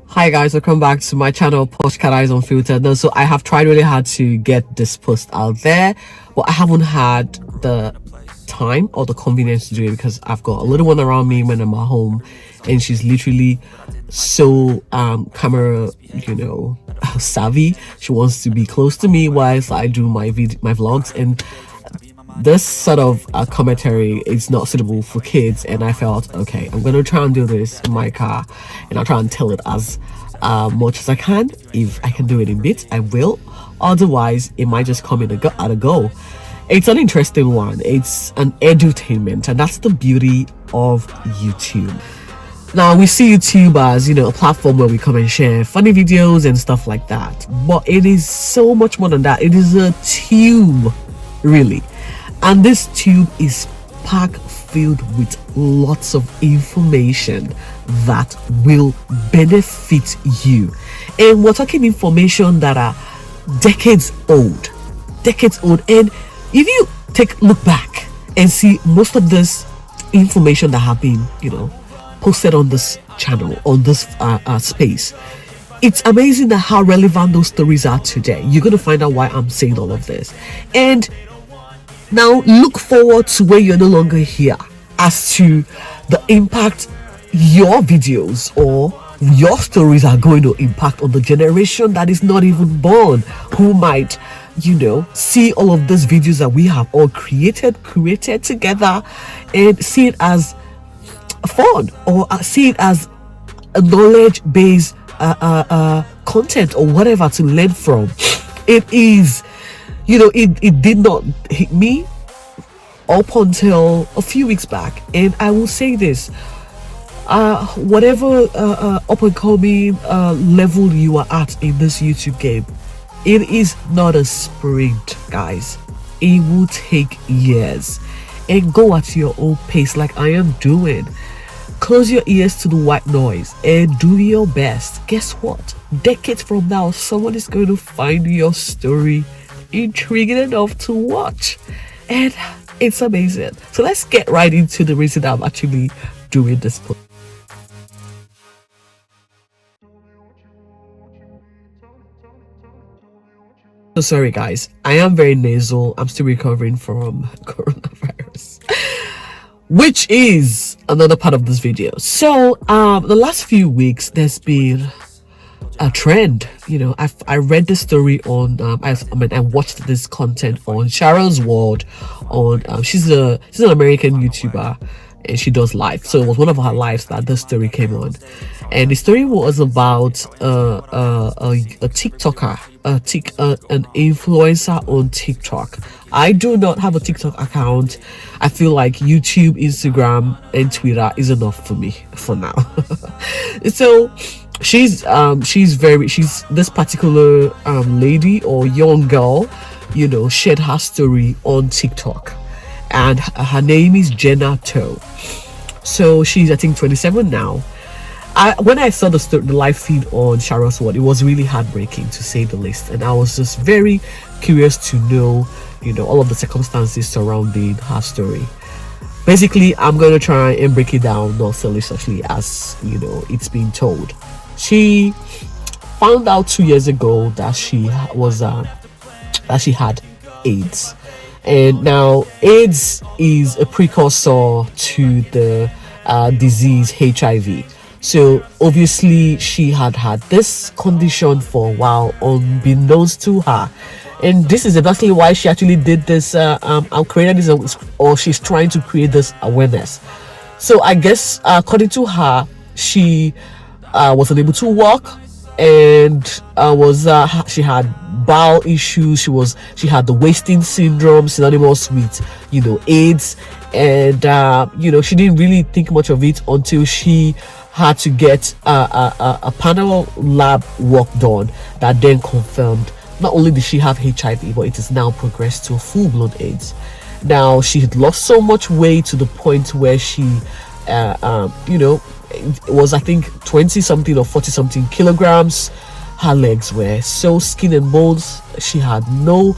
Hi guys, welcome back to my channel, Postcard Eyes Unfiltered. Now, so I have tried really hard to get this post out there, but I haven't had the time or the convenience to do it because I've got a little one around me when I'm at home, and she's literally so camera, savvy. She wants to be close to me whilst I do my vlogs, and this sort of commentary is not suitable for kids. And I felt, okay, I'm gonna try and do this in my car, and I'll try and tell it as much as I can. If I can do it in bits, I will. Otherwise, it might just come in at a go. It's an interesting one. It's an edutainment, and that's the beauty of YouTube. Now, we see YouTube as, a platform where we come and share funny videos and stuff like that, but it is so much more than that. It is a tube, really. And this tube is packed filled with lots of information that will benefit you. And we're talking information that are decades old. And if you look back and see most of this information that have been, posted on this channel, on this space, it's amazing that how relevant those stories are today. You're going to find out why I'm saying all of this. And now look forward to where you're no longer here as to the impact your videos or your stories are going to impact on the generation that is not even born, who might, see all of these videos that we have all created together and see it as fun, or see it as a knowledge-based content or whatever to learn from. It is, it did not hit me up until a few weeks back, and I will say this: whatever up and coming level you are at in this YouTube game, it is not a sprint, guys. It will take years, and go at your own pace, like I am doing. Close your ears to the white noise and do your best. Guess what? Decades from now, someone is going to find your story intriguing enough to watch, and it's amazing. So let's get right into the reason I'm actually doing this post. So sorry guys, I am very nasal. I'm still recovering from coronavirus, which is another part of this video. So the last few weeks there's been a trend. I read the story on I watched this content on Sharrell's world on she's an American YouTuber, and she does live. So it was one of her lives that the story came on, and the story was about a TikToker, an influencer on TikTok. I do not have a TikTok account. I feel like YouTube, Instagram, and Twitter is enough for me for now. So she's this particular lady or young girl, shared her story on TikTok, and her name is Gena Tew. So she's, I think, 27 now. When I saw the live feed on Sharrell's world, it was really heartbreaking, to say the least, and I was just very curious to know, all of the circumstances surrounding her story. Basically, I'm going to try and break it down not so literally as it's being told. She found out 2 years ago that she had AIDS, and now AIDS is a precursor to the disease HIV. So obviously she had this condition for a while, unbeknownst to her, and this is exactly why she actually did this created this, or she's trying to create this awareness. So I guess according to her, she was unable to walk, and she had bowel issues. She had the wasting syndrome, synonymous with AIDS, and she didn't really think much of it until she had to get a panel lab work done that then confirmed not only did she have HIV, but it has now progressed to full-blown AIDS. Now, she had lost so much weight to the point where she it was, I think, 20 something or 40 something kilograms. Her legs were so skin and bones. She had no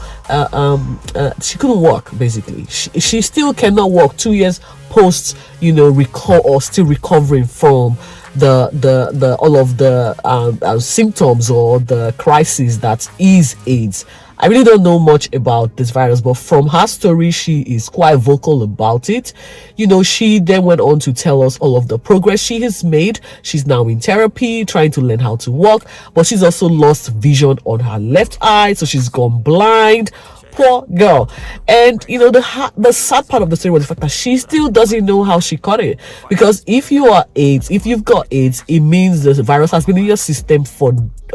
she couldn't walk. Basically, she still cannot walk 2 years post still recovering from the all of the symptoms or the crisis that is AIDS. I really don't know much about this virus, but from her story, she is quite vocal about it. You know, she then went on to tell us all of the progress she has made. She's now in therapy, trying to learn how to walk, but she's also lost vision on her left eye, so she's gone blind. Poor girl. And you know, the sad part of the story was the fact that she still doesn't know how she caught it, because if you've got AIDS, it means the virus has been in your system for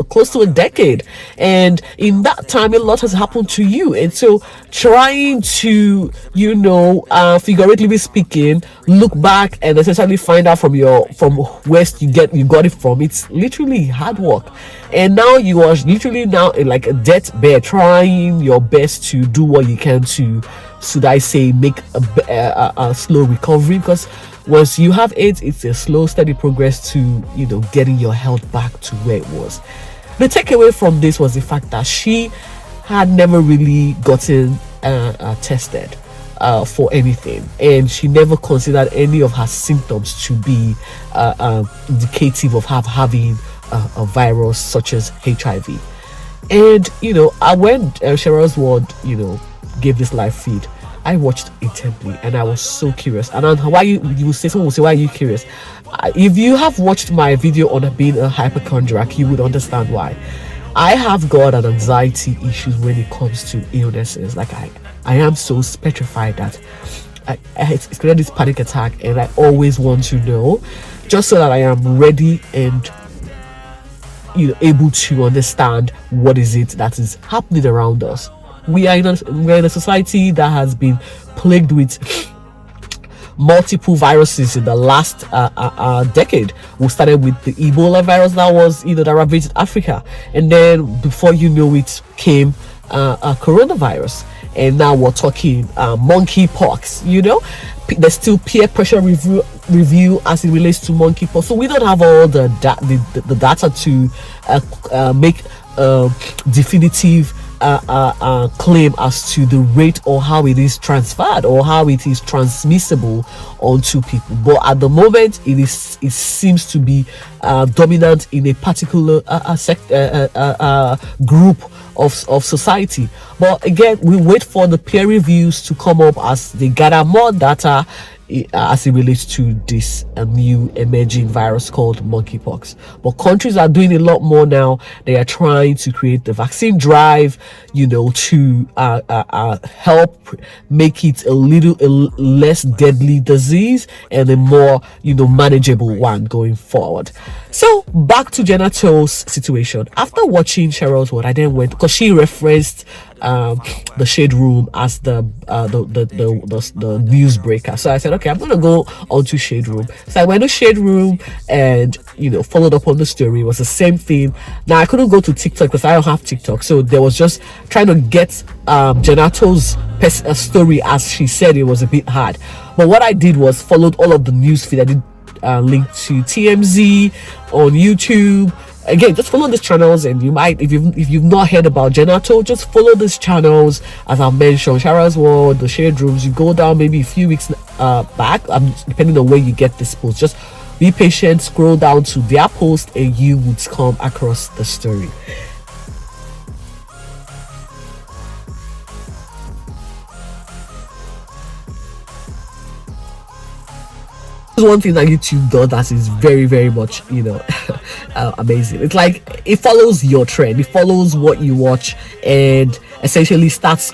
close to a decade, and in that time a lot has happened to you. And so trying to, you know, figuratively speaking, look back and essentially find out from where you got it from, it's literally hard work. And now you are literally now in like a deathbed, trying your best to do what you can to, should I say, make a slow recovery, because once you have AIDS, it's a slow, steady progress to, you know, getting your health back to where it was. The takeaway from this was the fact that she had never really gotten tested for anything, and she never considered any of her symptoms to be indicative of her having a virus such as HIV. And you know, when Sharrell's World, you know, gave this live feed, I watched intently and I was so curious. And why you say, someone will say, why are you curious? If you have watched my video on being a hypochondriac, you would understand why. I have got an anxiety issues when it comes to illnesses. Like I am so petrified that it's created this panic attack, and I always want to know, just so that I am ready and, you know, able to understand what is it that is happening around us. We're in a society that has been plagued with multiple viruses in the last decade. We started with the Ebola virus that ravaged Africa, and then before you know it came coronavirus, and now we're talking monkeypox. You know, there's still peer pressure review as it relates to monkeypox, so we don't have all the data to make definitive claim as to the rate or how it is transferred or how it is transmissible onto people. But at the moment, it seems to be dominant in a particular group of society. But again, we wait for the peer reviews to come up as they gather more data as it relates to this new emerging virus called monkeypox. But countries are doing a lot more now. They are trying to create the vaccine drive, you know, to help make it a less deadly disease and a more, you know, manageable one going forward. So back to Gena Tew's situation. After watching Sharrell's World, I then went, because she referenced TheShadeRoom as the newsbreaker. So I said, okay, I'm gonna go onto ShadeRoom. So I went to ShadeRoom and, you know, followed up on the story. It was the same thing. Now I couldn't go to TikTok because I don't have TikTok, so there was just trying to get Gena Tew's story as she said. It was a bit hard, but what I did was followed all of the news feed. I did link to TMZ on YouTube. Again, just follow these channels, and you might, if you've not heard about Gena Tew, just follow these channels. As I mentioned, Sharrell's World, the Shade Rooms. You go down maybe a few weeks back, depending on where you get this post. Just be patient, scroll down to their post, and you would come across the story. One thing that YouTube does that is very, very much, you know, amazing. It's like it follows your trend, it follows what you watch, and essentially starts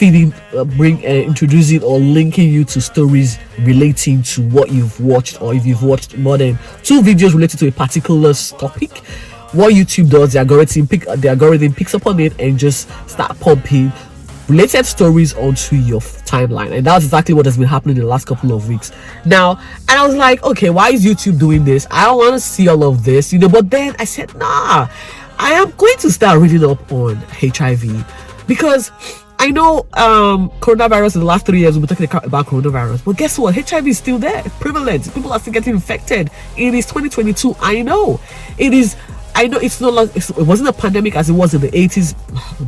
introducing or linking you to stories relating to what you've watched, or if you've watched more than 2 videos related to a particular topic. What YouTube does, the algorithm picks up on it and just start pumping related stories onto your timeline. And that's exactly what has been happening in the last couple of weeks now. And I was like, okay, why is YouTube doing this? I don't want to see all of this, you know. But then I said, nah, I am going to start reading up on HIV, because I know coronavirus in the last 3 years we've been talking about coronavirus, but guess what? HIV is still there, prevalent. People are still getting infected. It is 2022. I know it's not like it wasn't a pandemic as it was in the 80s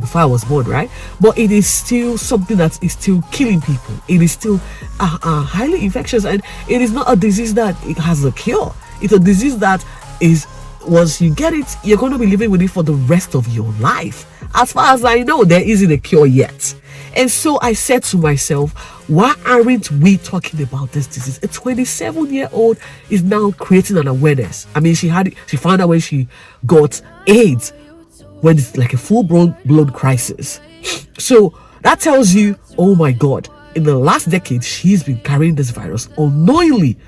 before I was born, right? But it is still something that is still killing people. It is still highly infectious, and it is not a disease that it has a cure. It's a disease that is, once you get it, you're going to be living with it for the rest of your life. As far as I know, there isn't a cure yet. And so I said to myself, why aren't we talking about this disease? A 27-year-old is now creating an awareness. I mean, she found out when she got AIDS, when it's like a full-blown blood crisis. So that tells you, oh my God, in the last decade, she's been carrying this virus unknowingly.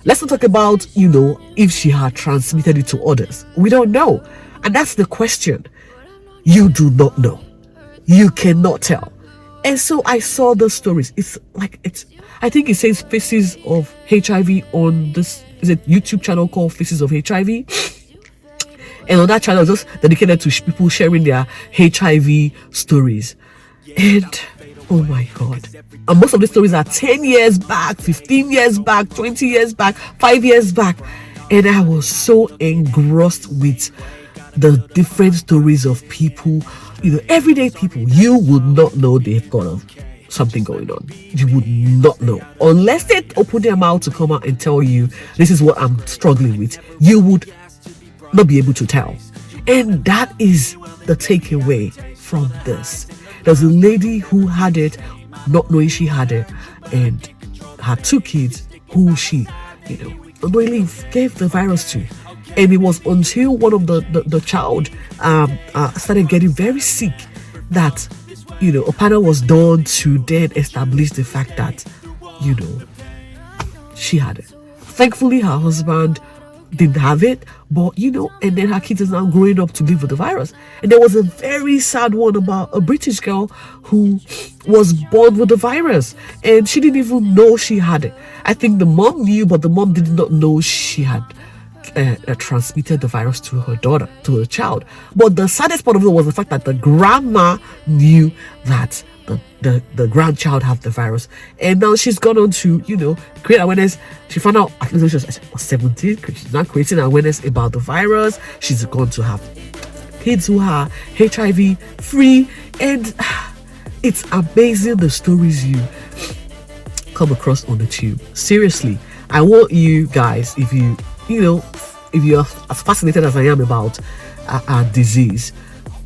Let's not talk about, if she had transmitted it to others. We don't know. And that's the question. You do not know. You cannot tell. And so I saw the stories. I think it says Faces of HIV on this, is it YouTube channel called Faces of HIV? And on that channel, just dedicated to people sharing their HIV stories. And oh my God. And most of the stories are 10 years back, 15 years back, 20 years back, 5 years back. And I was so engrossed with the different stories of people, everyday people. You would not know they've got something going on. You would not know. Unless they open their mouth to come out and tell you, this is what I'm struggling with, you would not be able to tell. And that is the takeaway from this. There's a lady who had it, not knowing she had it, and had 2 kids who she, unknowingly gave the virus to. And it was until one of the child started getting very sick that, a panel was done to then establish the fact that, she had it. Thankfully, her husband didn't have it, but and then her kids is now growing up to live with the virus. And there was a very sad one about a British girl who was born with the virus, and she didn't even know she had it. I think the mom knew, but the mom did not know she had transmitted the virus to her daughter, to her child. But the saddest part of it was the fact that the grandma knew that the grandchild had the virus, and now she's gone on to create awareness. She found out at least she was 17. She's now creating awareness about the virus. She's going to have kids who are HIV free, and it's amazing the stories you come across on the tube. Seriously, I want you guys, if you're as fascinated as I am about our disease,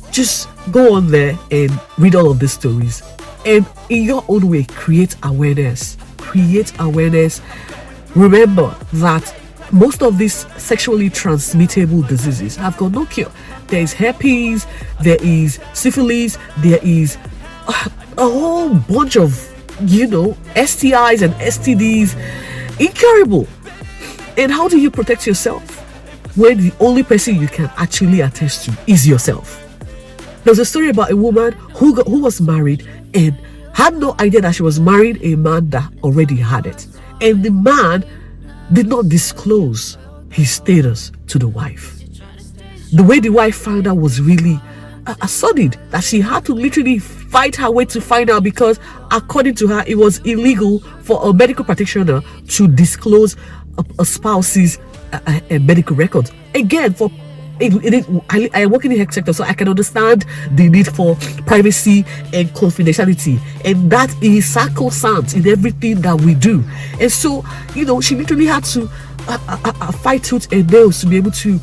just go on there and read all of these stories, and in your own way create awareness. Remember that most of these sexually transmittable diseases have got no cure. There is herpes, there is syphilis, there is a whole bunch of STIs and STDs, incurable. And how do you protect yourself when the only person you can actually attest to is yourself? There's a story about a woman who was married and had no idea that she was marrying a man that already had it. And the man did not disclose his status to the wife. The way the wife found out was really sudden, that she had to literally fight her way to find out, because according to her, it was illegal for a medical practitioner to disclose a spouse's medical records. Again, I work in the health sector, so I can understand the need for privacy and confidentiality, and that is sacrosanct in everything that we do. And so, she literally had to fight tooth and nail to be able to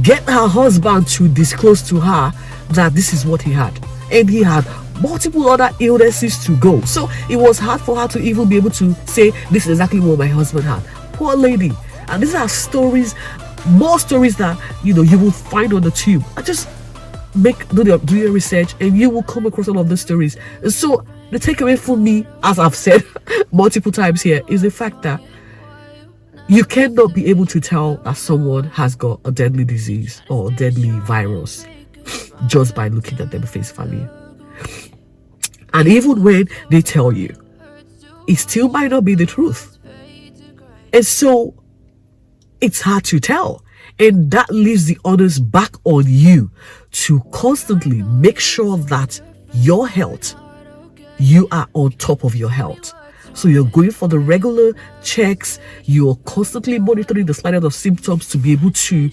get her husband to disclose to her that this is what he had, and he had multiple other illnesses to go. So it was hard for her to even be able to say, this is exactly what my husband had. Poor lady. And these are stories, more stories that you will find on the tube. I just do your research, and you will come across all of these stories. And so the takeaway for me, as I've said multiple times here, is the fact that you cannot be able to tell that someone has got a deadly disease or a deadly virus just by looking at them face value. And even when they tell you, it still might not be the truth. And so it's hard to tell. And that leaves the onus back on you to constantly make sure that your health, you are on top of your health. So you're going for the regular checks, you're constantly monitoring the slightest of symptoms to be able to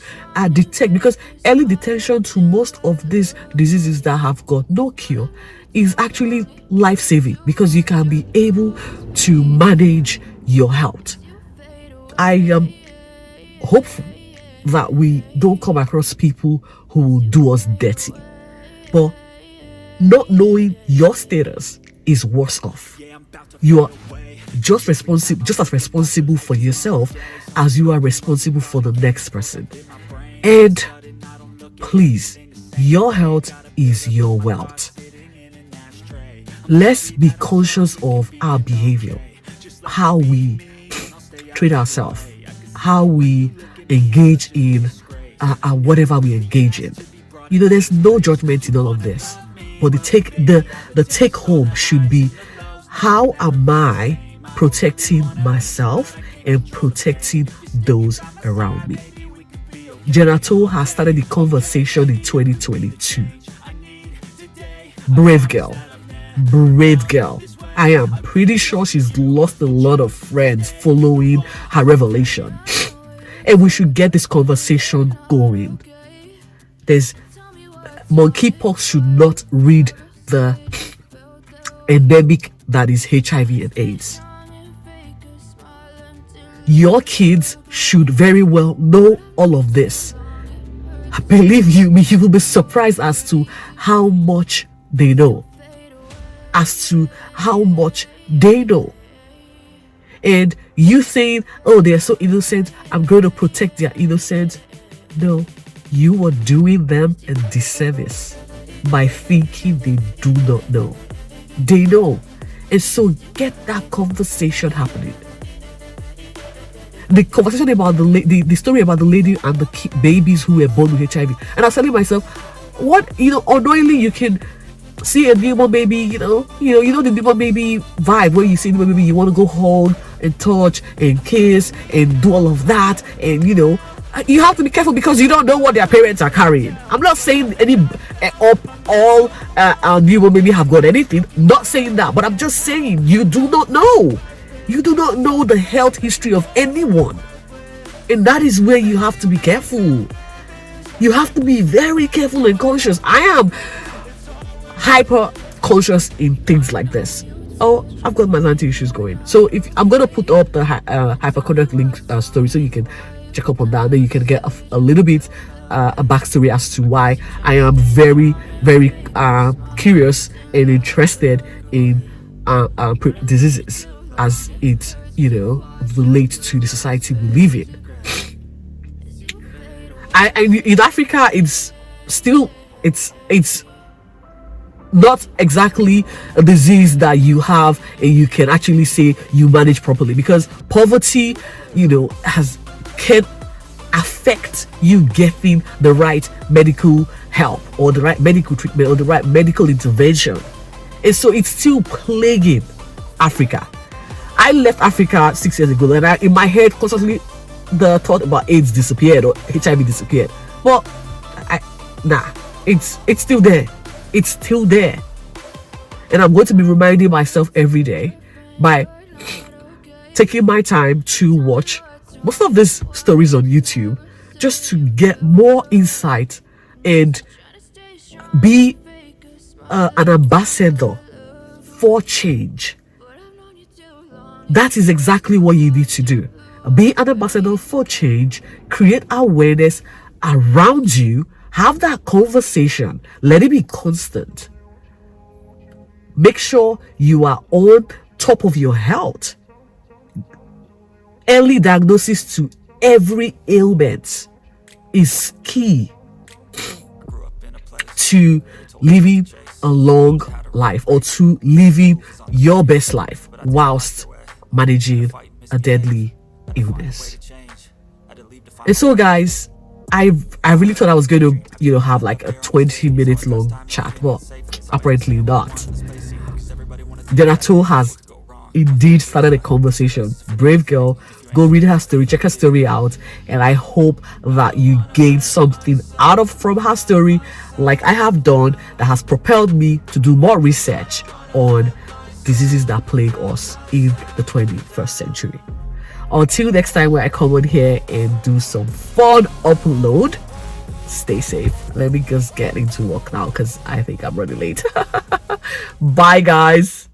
detect, because early detection to most of these diseases that have got no cure is actually life-saving, because you can be able to manage your health. I am hopeful that we don't come across people who will do us dirty. But not knowing your status is worse off. You are just as responsible for yourself as you are responsible for the next person. And please, your health is your wealth. Let's be conscious of our behavior, how we treat ourselves, how we engage in whatever we engage in. You know, there's no judgment in all of this, but the take home should be, how am I protecting myself and protecting those around me? Gena Tew has started the conversation in 2022. Brave girl. I am pretty sure she's lost a lot of friends following her revelation. And we should get this conversation going. Monkeypox should not read the endemic that is HIV and AIDS. Your kids should very well know all of this. Believe you me, you will be surprised as to how much they know. And you saying, oh, they're so innocent, I'm going to protect their innocence. No, you are doing them a disservice by thinking they do not know. They know. And so get that conversation happening. The conversation about the story about the lady and the babies who were born with HIV. And I was telling myself, what, unknowingly you can see a newborn baby, you know the newborn baby vibe, where you see the baby, you want to go home and touch and kiss and do all of that, and you have to be careful because you don't know what their parents are carrying. I'm not saying all newborn baby have got anything, not saying that, but I'm just saying you do not know the health history of anyone, and that is where you have to be careful. You have to be very careful and conscious. I am hyper conscious in things like this. Oh, I've got my anxiety issues going. So if I'm gonna put up the hypochondriac link story, so you can check up on that, and then you can get a little bit a backstory as to why I am very, very curious and interested in diseases as it relates to the society we live in. In Africa, it's not exactly a disease that you have and you can actually say you manage properly, because poverty can affect you getting the right medical help or the right medical treatment or the right medical intervention. And so it's still plaguing Africa. I left Africa 6 years ago, and in my head constantly the thought about AIDS disappeared or HIV disappeared. Well, it's still there. It's still there. And I'm going to be reminding myself every day by taking my time to watch most of these stories on YouTube, just to get more insight and be an ambassador for change. That is exactly what you need to do. Be an ambassador for change, create awareness around you, have that conversation, let it be constant. Make sure you are on top of your health. Early diagnosis to every ailment is key to living a long life, or to living your best life whilst managing a deadly illness. And so guys, I really thought I was going to have like a 20 minutes long chat, but apparently not. Gena Tew has indeed started a conversation. Brave girl. Go read her story, check her story out, and I hope that you gain something from her story, like I have done, that has propelled me to do more research on diseases that plague us in the 21st century. Until next time, where I come on here and do some fun upload, stay safe. Let me just get into work now because I think I'm running late. Bye guys.